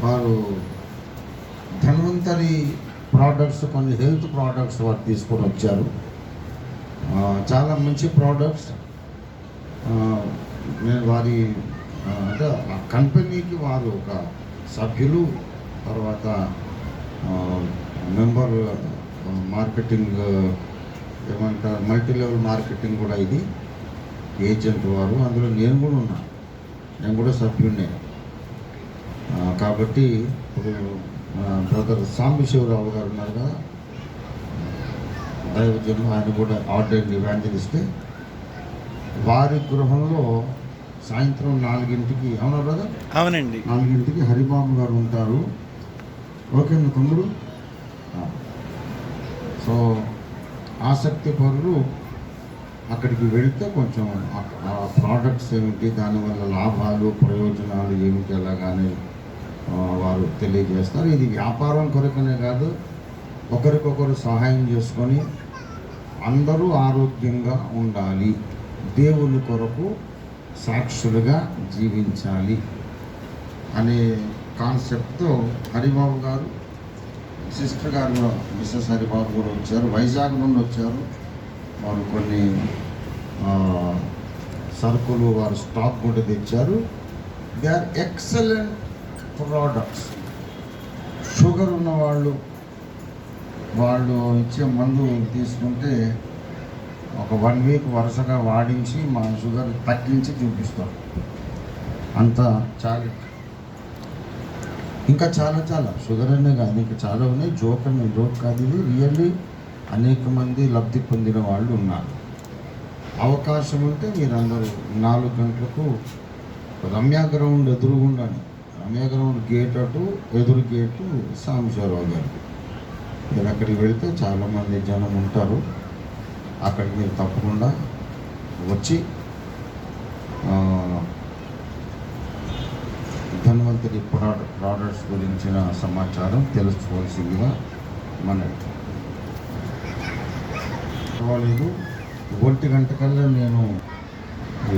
వారు ధన్వంతరి ప్రోడక్ట్స్, కొన్ని health products వారు తీసుకొని వచ్చారు. చాలా మంచి ప్రోడక్ట్స్. నేను వారి అంటే ఆ కంపెనీకి వారు ఒక సభ్యులు, తర్వాత మెంబర్ మార్కెటింగ్ ఏమంటారు, మల్టీ లెవెల్ మార్కెటింగ్ కూడా ఇది ఏజెంట్ వారు. అందులో నేను కూడా ఉన్నా, నేను కూడా సభ్యుడినే. కాబట్టి ఇప్పుడు బ్రదర్ సాంబశివరావు గారు ఉన్నారు కదా, దైవజనులు, ఆయన కూడా ఆర్డైన్డ్ ఇవాంజలిస్ట్. వారి గృహంలో సాయంత్రం 4ంటికి, అవునా బ్రదర్? అవునండి, 4ంటికి హరిబాబు గారు ఉంటారు. ఓకే తమ్ముడు. సో ఆసక్తి పరులు అక్కడికి వెళితే కొంచెం ఆ ప్రోడక్ట్స్ ఏమిటి, దానివల్ల లాభాలు ప్రయోజనాలు ఏమిటి అలాగానే వారు తెలియజేస్తారు. ఇది వ్యాపారం కొరకనే కాదు, ఒకరికొకరు సహాయం చేసుకొని అందరూ ఆరోగ్యంగా ఉండాలి, దేవుని కొరకు సాక్షులుగా జీవించాలి అనే కాన్సెప్ట్తో హరిబాబు గారు, సిస్టర్ గారు కూడా, మిస్సెస్ హరిబాబు కూడా వచ్చారు, వైజాగ్ నుండి వచ్చారు. వారు కొన్ని సరుకులు వారు స్టాక్ కూడా తెచ్చారు. They are excellent products. Sugar ఉన్న వాళ్ళు ఇచ్చే మందు తీసుకుంటే ఒక 1 వీక్ వరుసగా వాడించి మా షుగర్ తగ్గించి చూపిస్తారు. అంత చాలా, ఇంకా చాలా షుగర్ అనే కాదు, ఇంకా చాలా ఉన్నాయి. జోక్ కాదు ఇది, రియల్లీ అనేక మంది లబ్ధి పొందిన వాళ్ళు ఉన్నారు. అవకాశం ఉంటే మీరందరూ 4 గంటలకు రమ్య గ్రౌండ్ ఎదురుగుండాని, రమ్య గ్రౌండ్ గేట్ అటు ఎదురు గేటు సాంబశివరావు గారు, మీరు అక్కడికి వెళితే చాలామంది జనం ఉంటారు. అక్కడికి మీరు తప్పకుండా వచ్చి ధన్వంతరి ప్రోడక్ట్స్ గురించిన సమాచారం తెలుసుకోవాల్సిందిగా మనకి. 1 గంట కల్లా నేను